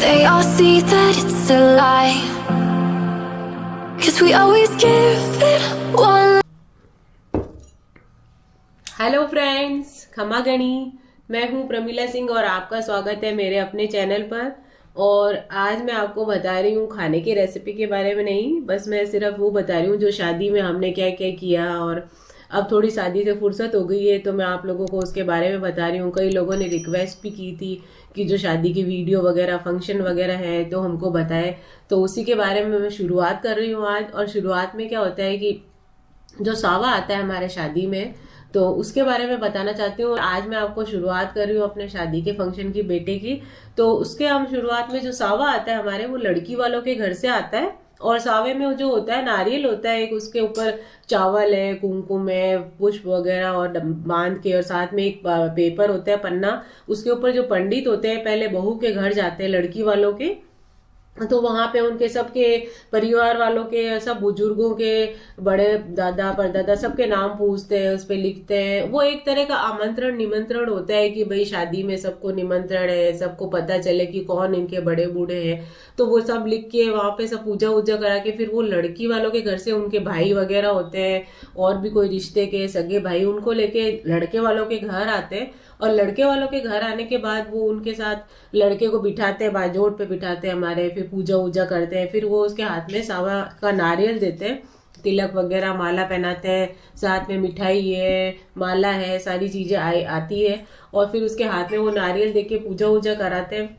they all see that it's a lie. 'Cause we always give it one. Hello friends, खमा गणी। मैं हूँ प्रमिला सिंह और आपका स्वागत है मेरे अपने चैनल पर। और आज मैं आपको बता रही हूँ खाने की रेसिपी के बारे में नहीं, बस मैं सिर्फ वो बता रही हूँ जो शादी में हमने क्या क्या किया। और अब थोड़ी शादी से फुर्सत हो गई है तो मैं आप लोगों को उसके बारे में बता रही हूँ। कई लोगों ने रिक्वेस्ट भी की थी कि जो शादी की वीडियो वगैरह फंक्शन वगैरह है तो हमको बताए, तो उसी के बारे में मैं शुरुआत कर रही हूँ आज। और शुरुआत में क्या होता है कि जो सावा आता है हमारे शादी में, तो उसके बारे में बताना चाहती हूँ। आज मैं आपको शुरुआत कर रही हूँ अपने शादी के फंक्शन की, बेटे की। तो उसके हम शुरुआत में जो सावा आता है हमारे, वो लड़की वालों के घर से आता है। और सावे में जो होता है नारियल होता है एक, उसके ऊपर चावल है, कुमकुम है, पुष्प वगैरह और बांध के, और साथ में एक पेपर होता है, पन्ना। उसके ऊपर जो पंडित होते हैं पहले बहू के घर जाते हैं लड़की वालों के, तो वहां पे उनके सबके परिवार वालों के, सब बुजुर्गों के, बड़े दादा परदादा सबके नाम पूछते हैं, उस पे लिखते हैं। वो एक तरह का आमंत्रण निमंत्रण होता है कि भाई शादी में सबको निमंत्रण है, सबको पता चले कि कौन इनके बड़े बूढ़े हैं। तो वो सब लिख के वहां पे सब पूजा वूजा करा के फिर वो लड़की वालों के घर से उनके भाई वगैरह होते हैं और भी कोई रिश्ते के सगे भाई, उनको लेके लड़के वालों के घर आते हैं। और लड़के वालों के घर आने के बाद वो उनके साथ लड़के को बिठाते हैं, बाजोट पे बिठाते हैं हमारे, फिर पूजा वूजा करते हैं। फिर वो उसके हाथ में सावा का नारियल देते हैं, तिलक वगैरह माला पहनाते हैं, साथ में मिठाई है, माला है, सारी चीजें आती है। और फिर उसके हाथ में वो नारियल देके पूजा वूजा कराते हैं।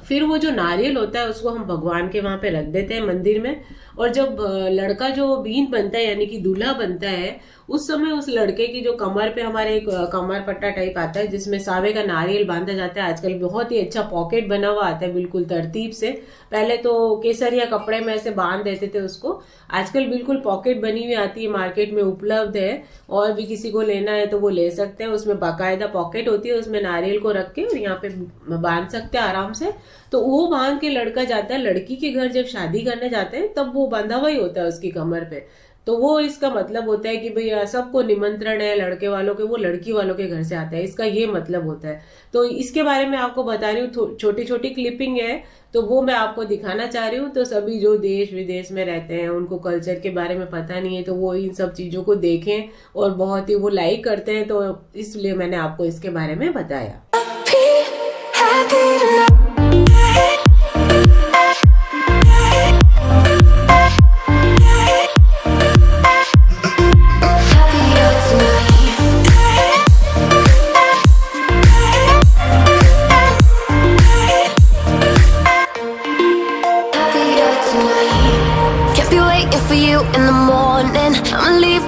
फिर वो जो नारियल होता है उसको हम भगवान के वहां पे रख देते हैं मंदिर में। और जब लड़का जो बीन बनता है यानी कि दूल्हा बनता है, उस समय उस लड़के की जो कमर पे हमारे एक कमर पट्टा टाइप आता है जिसमें सावे का नारियल बांधा जाता है। आजकल बहुत ही अच्छा पॉकेट बना हुआ आता है बिल्कुल तरतीब से। पहले तो केसरिया कपड़े में ऐसे बांध देते थे उसको, आजकल बिल्कुल पॉकेट बनी हुई आती है, मार्केट में उपलब्ध है। और भी किसी को लेना है तो वो ले सकते हैं, उसमें बाकायदा पॉकेट होती है, उसमें नारियल को रख के और यहाँ पे बांध सकते हैं आराम से। तो वो बांध के लड़का जाता है लड़की के घर, जब शादी करने जाते हैं तब वो बंधा हुआ ही होता है उसकी कमर पे। तो वो इसका मतलब होता है कि भैया सबको निमंत्रण है लड़के वालों के, वो लड़की वालों के घर से आता है, इसका ये मतलब होता है। तो इसके बारे में आपको बता रही हूँ, छोटी छोटी क्लिपिंग है तो वो मैं आपको दिखाना चाह रही हूँ। तो सभी जो देश विदेश में रहते हैं उनको कल्चर के बारे में पता नहीं है, तो वो इन सब चीजों को देखें और बहुत ही वो लाइक करते हैं, तो इसलिए मैंने आपको इसके बारे में बताया।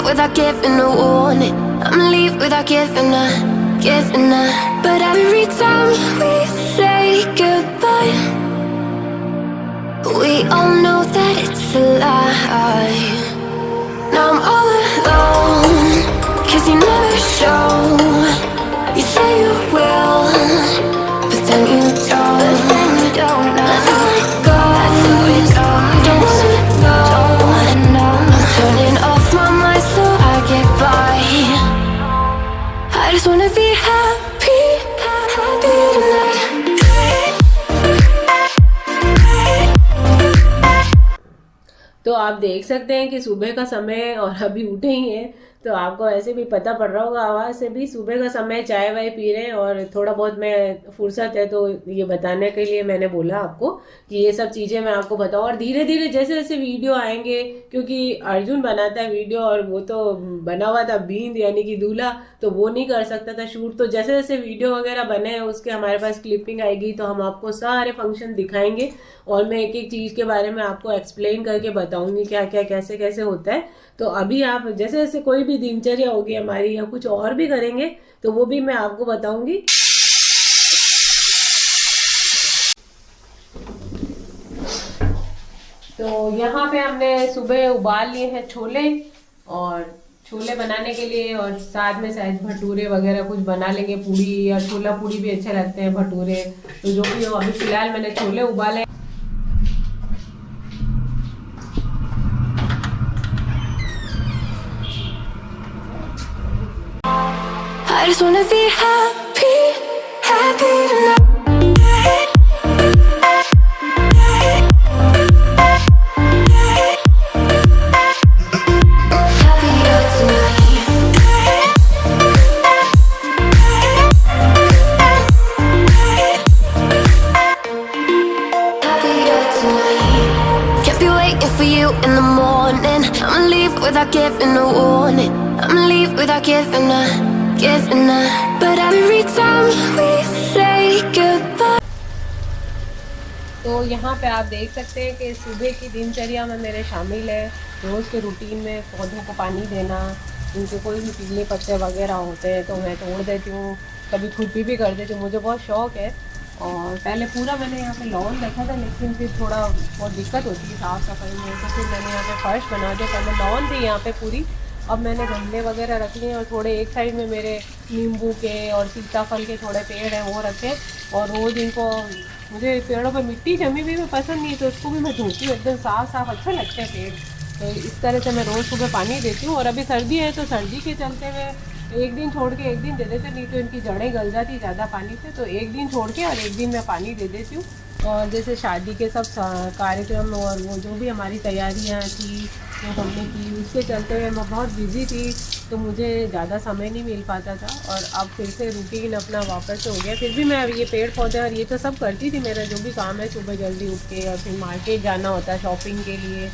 Without giving a warning, I'ma leave without giving a. But every time we say goodbye, we all know that it's a lie. Now I'm all alone, 'cause you never show. You say you will, but then you don't. Let's let go. Don't wanna know. I'm turning off my mind so I get by. I just wanna be happy, happy tonight. तो आप देख सकते हैं कि सुबह का समय और अभी उठे ही हैं, तो आपको ऐसे भी पता पड़ रहा होगा आवाज से भी, सुबह का समय, चाय वाय पी रहे हैं। और थोड़ा बहुत मैं फुर्सत है तो ये बताने के लिए मैंने बोला आपको कि ये सब चीजें मैं आपको बताऊं। और धीरे धीरे जैसे जैसे वीडियो आएंगे, क्योंकि अर्जुन बनाता है वीडियो और वो तो बना हुआ था बींद यानी कि दूल्हा, तो वो नहीं कर सकता था शूट। तो जैसे जैसे वीडियो वगैरह बने हैं उसके हमारे पास क्लिपिंग आएगी तो हम आपको सारे फंक्शन दिखाएंगे और मैं एक एक चीज के बारे में आपको एक्सप्लेन करके बताऊंगी क्या क्या कैसे कैसे होता है। तो अभी आप जैसे जैसे कोई भी दिनचर्या होगी हमारी या कुछ और भी करेंगे तो वो भी मैं आपको बताऊंगी। तो यहाँ पे हमने सुबह उबाल लिए हैं छोले, और छोले बनाने के लिए और साथ में शायद भटूरे वगैरह कुछ बना लेंगे, पूड़ी या छोला पूड़ी भी अच्छे लगते हैं, भटूरे। तो जो भी हो, अभी फिलहाल मैंने छोले उबाले। I just wanna be happy, happy tonight. giving a warning. I'ma leave without giving a, but every time we say goodbye. तो यहाँ पे आप देख सकते हैं कि सुबह की दिनचर्या में मेरे शामिल है रोज़ के रूटीन में पौधों को पानी देना, उनके कोई भी पीले पत्ते वगैरह होते हैं तो मैं तोड़ देती हूँ, कभी खुद भी कर देती हूँ, मुझे बहुत शौक़ है। और पहले पूरा मैंने यहाँ पे लॉन रखा था, लेकिन फिर थोड़ा बहुत दिक्कत होती है साफ़ सफाई में, तो फिर मैंने यहाँ पे फर्श बना दिया। पहले लॉन थी यहाँ पे पूरी, अब मैंने गमले वगैरह रख लिए और थोड़े एक साइड में मेरे नींबू के और सीताफल के थोड़े पेड़ हैं वो रखे। और रोज़ इनको, मुझे पेड़ों पर मिट्टी जमी हुई पसंद नहीं, तो उसको भी मैं धोती हूँ, एकदम साफ़ साफ़ अच्छे लगते हैं पेड़। तो इस तरह से मैं रोज़ सुबह पानी देती हूँ। और अभी सर्दी है तो सर्दी के चलते हुए एक दिन छोड़ के एक दिन दे देते, नहीं तो इनकी जड़ें गल जाती ज़्यादा पानी से, तो एक दिन छोड़ के और एक दिन मैं पानी दे देती हूँ। और जैसे शादी के सब कार्यक्रम और वो जो भी हमारी तैयारियाँ थी जो हमने की, उसके चलते हुए मैं बहुत बिज़ी थी, तो मुझे ज़्यादा समय नहीं मिल पाता था। और अब फिर से रूटीन अपना वापस हो गया। फिर भी मैं ये पेड़ पौधे और ये तो सब करती थी, मेरा जो भी काम है सुबह जल्दी उठ के, और फिर मार्केट जाना होता है शॉपिंग के लिए,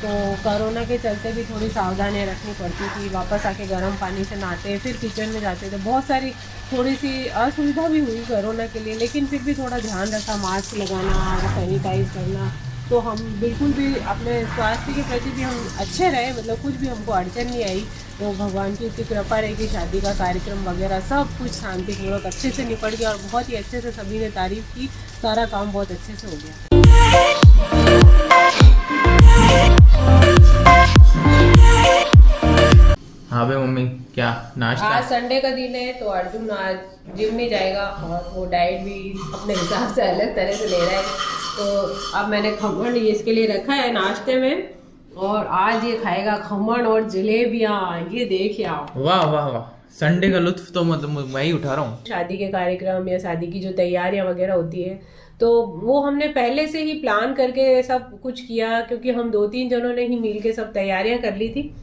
तो कोरोना के चलते भी थोड़ी सावधानियाँ रखनी पड़ती थी। वापस आके गर्म पानी से नहाते, फिर किचन में जाते थे, बहुत सारी थोड़ी सी असुविधा भी हुई कोरोना के लिए, लेकिन फिर भी थोड़ा ध्यान रखा, मास्क लगाना, सैनिटाइज करना। तो हम बिल्कुल भी अपने स्वास्थ्य के प्रति भी हम अच्छे रहे, मतलब कुछ भी हमको अड़चन नहीं आई। तो भगवान की इतनी कृपा रही कि शादी का कार्यक्रम वगैरह सब कुछ शांतिपूर्वक अच्छे से निपट गया और बहुत ही अच्छे से सभी ने तारीफ़ की, सारा काम बहुत अच्छे से हो गया। हाँ भाई मम्मी, क्या नाश्ता? आज संडे का दिन है तो अर्जुन आज जिम नहीं जाएगा और वो डाइट भी अपने हिसाब से अलग तरह से ले रहा है। तो अब मैंने खमण इसके लिए रखा है नाश्ते में, और आज ये खाएगा खमण और जलेबियाँ। ये देखिए आप, वाह वाह वाह, संडे का लुत्फ तो मतलब मैं ही उठा रहा हूँ। शादी के कार्यक्रम या शादी की जो तैयारियां वगैरह होती है तो वो हमने पहले से ही प्लान करके सब कुछ किया, क्योंकि हम 2-3 जनों ने ही मिल के सब तैयारियां कर ली थी।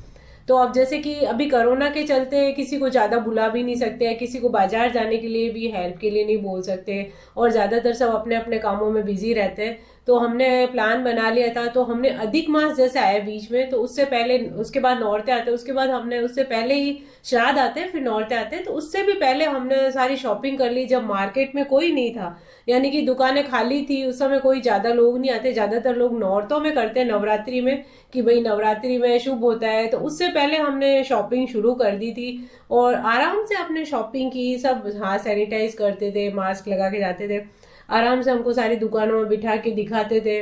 तो अब जैसे कि अभी कोरोना के चलते किसी को ज़्यादा बुला भी नहीं सकते हैं, किसी को बाजार जाने के लिए भी हेल्प के लिए नहीं बोल सकते, और ज़्यादातर सब अपने अपने कामों में बिजी रहते हैं। तो हमने प्लान बना लिया था, तो हमने अधिक मास जैसे आया बीच में, तो उससे पहले, उसके बाद नौरते आते हैं, उसके बाद हमने उससे पहले ही श्राद्ध आते हैं, फिर नौरते आते हैं, तो उससे भी पहले हमने सारी शॉपिंग कर ली जब मार्केट में कोई नहीं था, यानी कि दुकानें खाली थी। उस समय कोई ज़्यादा लोग नहीं आते, ज़्यादातर लोग नौरतों में करते हैं, नवरात्रि में, कि भाई नवरात्रि में शुभ होता है, तो उससे पहले हमने शॉपिंग शुरू कर दी थी और आराम से अपने शॉपिंग की। सब हाथ सैनिटाइज करते थे, मास्क लगा के जाते थे, आराम से हमको सारी दुकानों में बिठा के दिखाते थे।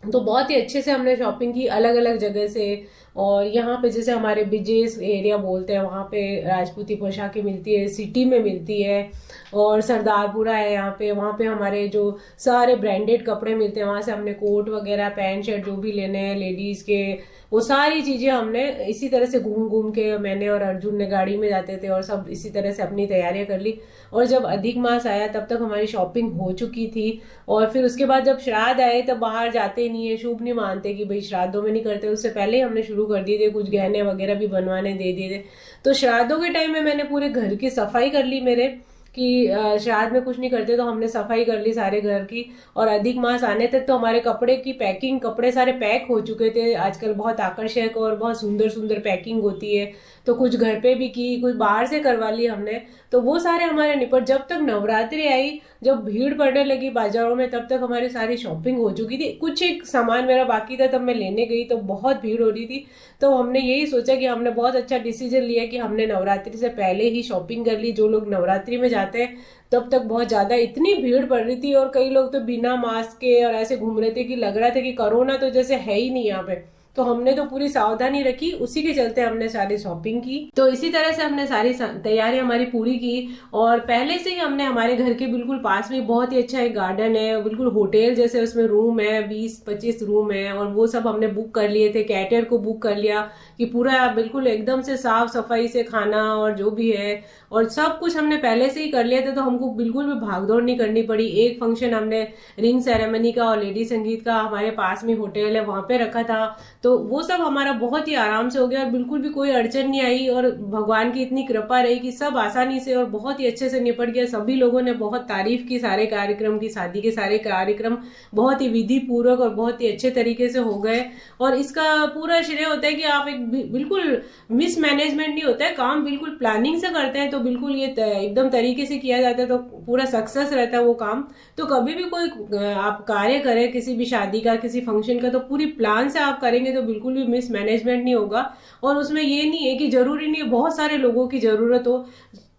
तो बहुत ही अच्छे से हमने शॉपिंग की अलग अलग जगह से। और यहाँ पे जैसे हमारे बिजेस एरिया बोलते हैं, वहाँ पे राजपूती पोशाकें मिलती है, सिटी में मिलती है, और सरदारपुरा है यहाँ पे, वहाँ पे हमारे जो सारे ब्रांडेड कपड़े मिलते हैं, वहाँ से हमने कोट वगैरह, पैंट शर्ट जो भी लेने हैं लेडीज़ के, वो सारी चीज़ें हमने इसी तरह से घूम घूम के, मैंने और अर्जुन ने गाड़ी में जाते थे और सब इसी तरह से अपनी तैयारियां कर ली। और जब अधिक मास आया तब तक हमारी शॉपिंग हो चुकी थी। और फिर उसके बाद जब श्राद्ध आए तब बाहर जाते नहीं है, शुभ नहीं मानते कि भाई श्राद्धों में नहीं करते, उससे पहले ही हमने शुरू कर दिए थे, कुछ गहने वगैरह भी बनवाने दे दिए थे। तो श्राद्धों के टाइम में मैंने पूरे घर की सफाई कर ली, मेरे कि श्राद्ध में कुछ नहीं करते तो हमने सफाई कर ली सारे घर की। और अधिक मास आने तक तो हमारे कपड़े की पैकिंग, कपड़े सारे पैक हो चुके थे। आजकल बहुत आकर्षक और बहुत सुंदर सुंदर पैकिंग होती है, तो कुछ घर पे भी की, कुछ बाहर से करवा ली हमने। तो वो सारे हमारे निपट, जब तक नवरात्रि आई, जब भीड़ पड़ने लगी बाजारों में, तब तक हमारी सारी शॉपिंग हो चुकी थी। कुछ एक सामान मेरा बाकी था, तब मैं लेने गई तो बहुत भीड़ हो रही थी। तो हमने यही सोचा कि हमने बहुत अच्छा डिसीजन लिया कि हमने नवरात्रि से पहले ही शॉपिंग कर ली। जो लोग नवरात्रि में जाते हैं तब तक बहुत ज़्यादा इतनी भीड़ पड़ रही थी, और कई लोग तो बिना मास्क के और ऐसे घूम रहे थे कि लग रहा था कि कोरोना तो जैसे है ही नहीं यहाँ पे। तो हमने तो पूरी सावधानी रखी, उसी के चलते हमने सारी शॉपिंग की। तो इसी तरह से हमने सारी तैयारी हमारी पूरी की। और पहले से ही हमने हमारे घर के बिल्कुल पास में बहुत ही अच्छा एक गार्डन है, बिल्कुल होटल जैसे, उसमें रूम है, 20-25 रूम है, और वो सब हमने बुक कर लिए थे। कैटर को बुक कर लिया कि पूरा बिल्कुल एकदम से साफ सफाई से खाना और जो भी है, और सब कुछ हमने पहले से ही कर लिया था। तो हमको बिल्कुल भी भागदौड़ नहीं करनी पड़ी। एक फंक्शन हमने रिंग सेरेमनी का और लेडी संगीत का हमारे पास में होटल है वहां पे रखा था, तो वो सब हमारा बहुत ही आराम से हो गया और बिल्कुल भी कोई अड़चन नहीं आई और भगवान की इतनी कृपा रही कि सब आसानी से और बहुत ही अच्छे से निपट गया। सभी लोगों ने बहुत तारीफ की सारे कार्यक्रम की, शादी के सारे कार्यक्रम बहुत ही विधि पूर्वक और बहुत ही अच्छे तरीके से हो गए। और इसका पूरा श्रेय होता है कि आप एक बिल्कुल मिसमैनेजमेंट नहीं होता है, काम बिल्कुल प्लानिंग से करते हैं तो बिल्कुल ये एकदम तरीके से किया जाता है तो पूरा सक्सेस रहता है वो काम। तो कभी भी कोई आप कार्य करें किसी भी शादी का, किसी फंक्शन का, तो पूरी प्लान से आप करेंगे तो बिल्कुल भी मिसमैनेजमेंट नहीं होगा। और उसमें ये नहीं है कि जरूरी नहीं है बहुत सारे लोगों की जरूरत हो,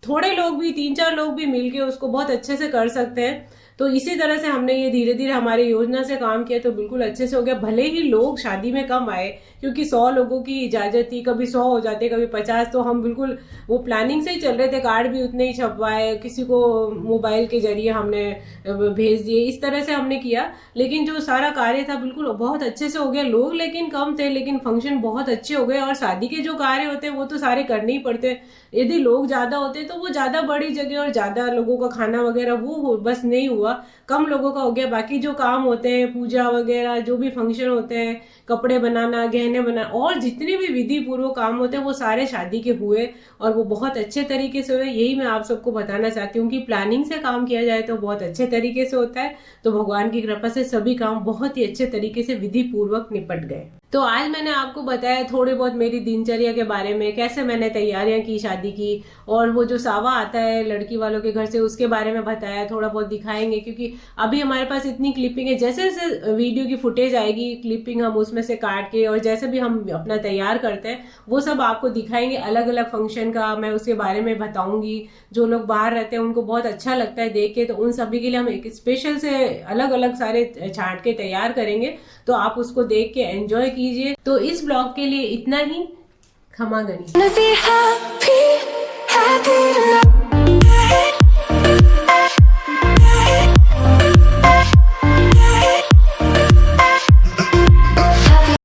थोड़े लोग भी, 3-4 लोग भी मिलके उसको बहुत अच्छे से कर सकते हैं। तो इसी तरह से हमने ये धीरे धीरे हमारी योजना से काम किया तो बिल्कुल अच्छे से हो गया। भले ही लोग शादी में कम आए क्योंकि 100 लोगों की इजाजत थी, कभी 100 हो जाते कभी 50, तो हम बिल्कुल वो प्लानिंग से ही चल रहे थे। कार्ड भी उतने ही छपवाए, किसी को मोबाइल के जरिए हमने भेज दिए, इस तरह से हमने किया। लेकिन जो सारा कार्य था बिल्कुल बहुत अच्छे से हो गया। लोग लेकिन कम थे लेकिन फंक्शन बहुत अच्छे हो गए। और शादी के जो कार्य होते हैं वो तो सारे करने ही पड़ते। यदि लोग ज्यादा होते तो वो ज्यादा बड़ी जगह और ज्यादा लोगों का खाना वगैरह वो बस नहीं हुआ, कम लोगों का हो गया। बाकी जो काम होते हैं, पूजा वगैरह, जो भी फंक्शन होते हैं, कपड़े बनाना, गहने बनाना और जितने भी विधि पूर्वक काम होते हैं वो सारे शादी के हुए और वो बहुत अच्छे तरीके से हुए। यही मैं आप सबको बताना चाहती हूँ कि प्लानिंग से काम किया जाए तो बहुत अच्छे तरीके से होता है। तो भगवान की कृपा से सभी काम बहुत ही अच्छे तरीके से विधि पूर्वक निपट गए। तो आज मैंने आपको बताया थोड़े बहुत मेरी दिनचर्या के बारे में, कैसे मैंने तैयारियां की शादी की, और वो जो सावा आता है लड़की वालों के घर से उसके बारे में बताया, थोड़ा बहुत दिखाएंगे क्योंकि अभी हमारे पास इतनी क्लिपिंग है। जैसे जैसे वीडियो की फुटेज आएगी क्लिपिंग हम उसमें से काट के और जैसे भी हम अपना तैयार करते हैं वो सब आपको दिखाएंगे। अलग अलग फंक्शन का मैं उसके बारे में बताऊंगी। जो लोग बाहर रहते हैं उनको बहुत अच्छा लगता है देख के, तो उन सभी के लिए हम एक स्पेशल से अलग अलग सारे छांट के तैयार करेंगे, तो आप उसको देख के एंजॉय कीजिए। तो इस ब्लॉग के लिए इतना ही। खमा गणी।